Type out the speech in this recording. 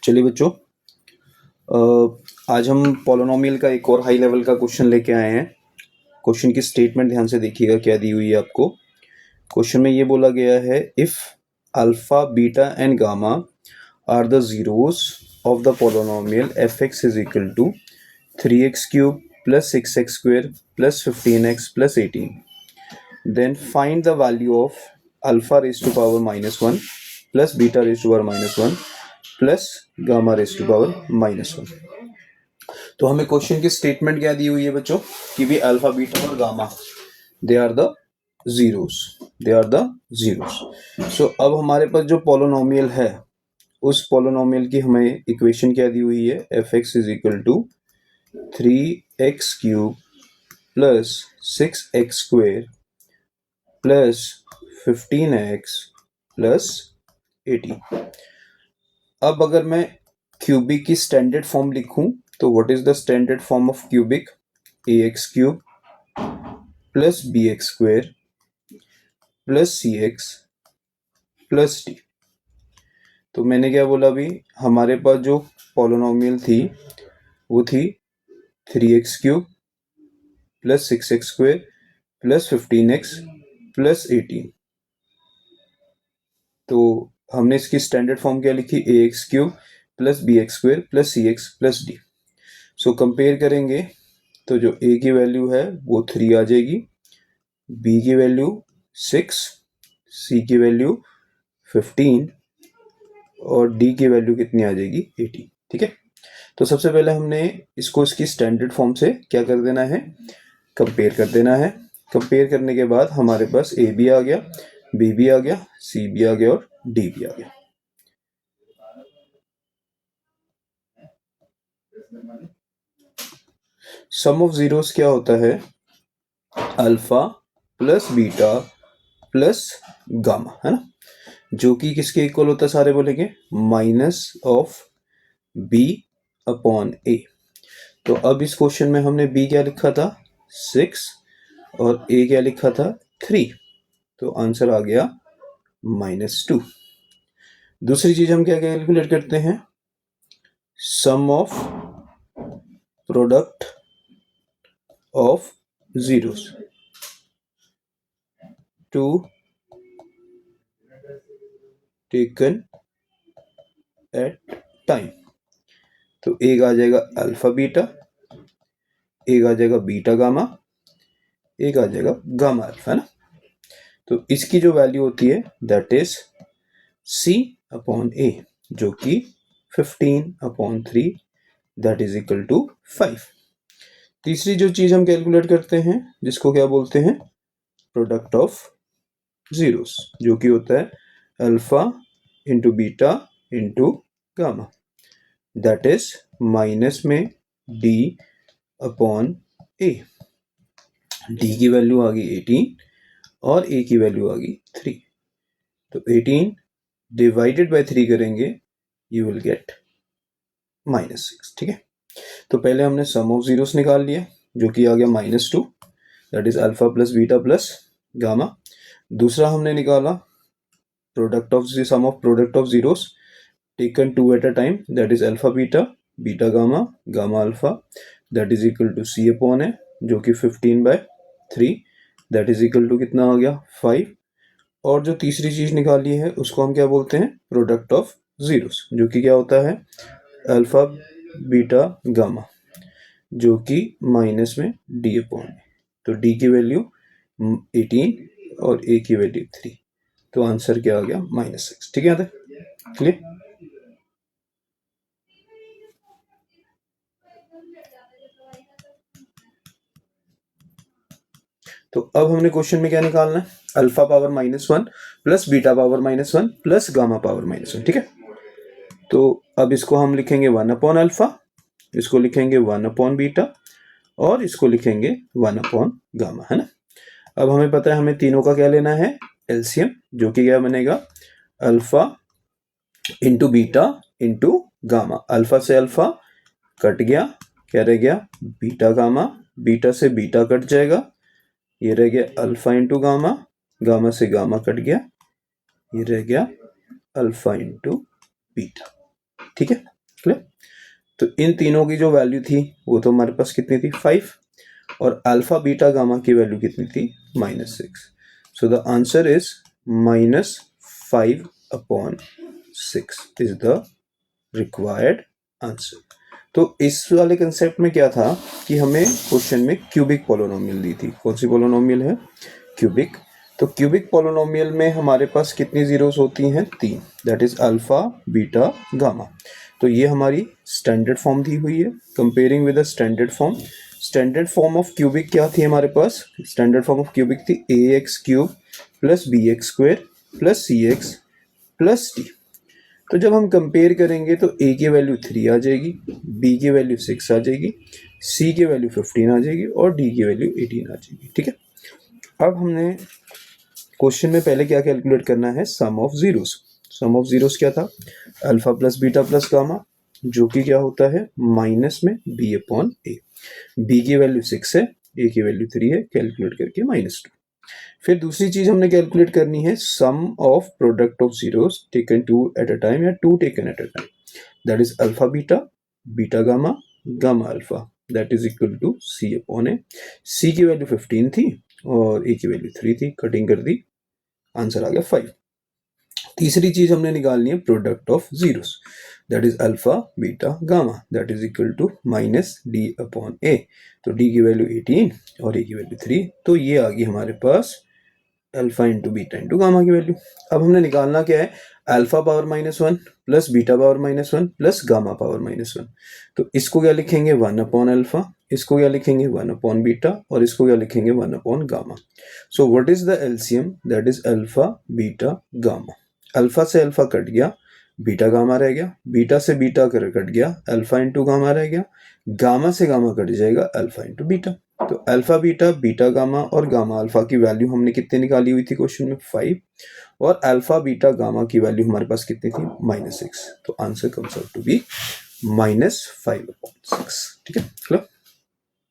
चलिए बच्चों, आज हम पॉलिनोमियल का एक और हाई लेवल का क्वेश्चन लेके आए हैं। क्वेश्चन की स्टेटमेंट ध्यान से देखिएगा क्या दी हुई है आपको। क्वेश्चन में ये बोला गया है, if alpha beta and gamma are the zeros of the polynomial f x is equal to 3x cube plus 6x square plus 15x plus 18, then find the value of alpha raise to power -1 plus beta raise to power -1 plus gamma raise to power -1। तो हमें question की statement क्या दी हुई है बच्चों कि भी अल्फा बीटा और gamma they are the zeros, so अब हमारे पास जो पॉलिनोमियल है उस पॉलिनोमियल की हमें इक्वेशन क्या दी हुई है, f x is equal to 3x cube plus 6x square plus 15x plus 18। अब अगर मैं क्यूबिक की स्टैंडर्ड फॉर्म लिखूं तो what is the standard form of cubic, ax cube plus bx square plus cx plus d। तो मैंने क्या बोला अभी, हमारे पास जो पॉलिनोमियल थी वो थी 3x cube plus 6x square plus 15x plus 18। तो हमने इसकी स्टैंडर्ड फॉर्म क्या लिखी, ax cube plus bx square plus cx plus d। So compare करेंगे तो जो a की वैल्यू है वो 3 आ जाएगी, b की वैल्यू 6, c की वैल्यू 15 और d की वैल्यू कितनी आ जाएगी 18। ठीक है, तो सबसे पहले हमने इसको इसकी स्टैंडर्ड फॉर्म से क्या कर देना है, कंपेयर कर देना है। कंपेयर करने के बाद हमारे पास a भी आ गया, b भी आ गया, c भी आ गया और d भी आ गया। सम ऑफ जीरोस क्या होता है, alpha plus beta plus gamma, है ना, जो कि किसके इक्वल होता है, सारे बोलेंगे minus of b upon a। तो अब इस क्वेश्चन में हमने b क्या लिखा था 6 और a क्या लिखा था 3, तो आंसर आ गया -2। दूसरी चीज हम क्या कैलकुलेट करते हैं, sum of product of zeros two taken at time. तो एक आ जाएगा अल्फा बीटा, एक आ जाएगा बीटा गामा, एक आ जाएगा गामा अल्फा, है ना। तो इसकी जो वैल्यू होती है that is c upon a, जो कि 15/3 दैट इज इक्वल टू 5। तीसरी जो चीज हम कैलकुलेट करते हैं जिसको क्या बोलते हैं, प्रोडक्ट ऑफ जीरोस, जो कि होता है alpha into beta into gamma, that is minus में d अपॉन a। d की वैल्यू आ गई 18 और a की वैल्यू आ गई 3। तो 18 डिवाइडेड बाय 3 करेंगे, यू विल गेट -6। ठीक है, तो पहले हमने सम ऑफ जीरोस निकाल लिया जो कि आ गया -2, that is alpha plus beta plus gamma. दूसरा हमने निकाला product of sum of product of zeros taken 2 at a time, that is alpha beta beta gamma gamma alpha, that is equal to c upon है जो कि 15/3 that is equal to कितना आ गया 5। और जो तीसरी चीज निकाली है उसको हम क्या बोलते हैं, प्रोडक्ट ऑफ जीरोस, जो कि क्या होता है अल्फा बीटा गामा, जो कि माइनस में d अपॉन है। तो d की वैल्यू 18 और a की वैल्यू 3, तो आंसर क्या आ गया -6। ठीक है, क्लियर। तो अब हमने क्वेश्चन में क्या निकालना है, alpha power -1 plus beta power -1 plus gamma power -1। ठीक है, तो अब इसको हम लिखेंगे 1 अपॉन अल्फा, इसको लिखेंगे 1 अपॉन बीटा और इसको लिखेंगे 1 अपॉन गामा, है ना। अब हमें पता है हमें तीनों का क्या लेना है, एलसीएम, जो कि क्या बनेगा alpha into beta into gamma. Alpha से अल्फा कट गया, क्या रह गया बीटा गामा, बीटा से बीटा कट जाएगा, ये रह गया अल्फा इंटू गामा, गामा से गामा कट गया, ये रह गया अल्फा इंटू बीटा। ठीक है, क्लियर। तो इन तीनों की जो वैल्यू थी वो तो हमारे पास कितनी थी 5, और अल्फा बीटा गामा की वैल्यू कितनी थी -6। So the answer is -5/6 is the required answer. तो इस वाले कंसेप्ट में क्या था कि हमें क्वेश्चन में क्यूबिक पोलिनोमियल दी थी। कौन सी पोलिनोमियल है? क्यूबिक। तो क्यूबिक पोलिनोमियल में हमारे पास कितनी जीरोस होती हैं? 3, that is alpha beta gamma. तो ये हमारी स्टैंडर्ड फॉर्म दी हुई है। Comparing with the standard form, standard form of cubic क्या थी हमारे पास? स्टैंडर्ड फॉर्म ऑफ क्यूबिक थी ax³ + bx² + cx + d। तो जब हम कंपेयर करेंगे तो a की वैल्यू 3 आ जाएगी, b की वैल्यू 6 आ जाएगी, c की वैल्यू 15 आ जाएगी और d की वैल्यू 18 आ जाएगी। ठीक है, अब हमने क्वेश्चन में पहले क्या कैलकुलेट करना है? Sum of zeros. Sum of zeros क्या था? Alpha plus beta plus gamma, जो कि क्या होता है माइनस में b/a। b की वैल्यू 6 है, a की वैल्यू 3 है, कैलकुलेट करके -2। फिर दूसरी चीज हमने कैलकुलेट करनी है sum of product of zeros taken 2 at a time या 2 taken at a time, that is alpha beta, beta gamma, gamma alpha, that is equal to c/a। c की वैल्यू 15 थी और a की वैल्यू 3 थी, cutting कर दी, answer आ गया 5। तीसरी चीज हमने निकालनी है product of zeros, that is alpha beta gamma, that is equal to -d/a। तो d की वैल्यू 18 और a की वैल्यू 3, तो ये आ गई हमारे पास alpha into beta into gamma की वैल्यू। अब हमने निकालना क्या है? Alpha power -1 plus beta power -1 plus gamma power -1। तो इसको क्या लिखेंगे? 1/अल्फा, इसको क्या लिखेंगे? 1/बीटा, और इसको क्या लिखेंगे? 1/गामा। So what is the LCM? That is alpha beta gamma. Alpha से अल्फा कट गया, बीटा गामा रह गया, बीटा से बीटा कट गया, अल्फा इंटू गामा रह गया, गामा से गामा कट जाएगा, अल्फा इंटू बीटा। तो अल्फा बीटा, बीटा गामा और गामा अल्फा की वैल्यू हमने कितने निकाली हुई थी क्वेश्चन में? 5, और अल्फा बीटा गामा की वैल्यू हमारे पास कितनी थी? -6। तो answer comes out to be -5/6। ठीक है,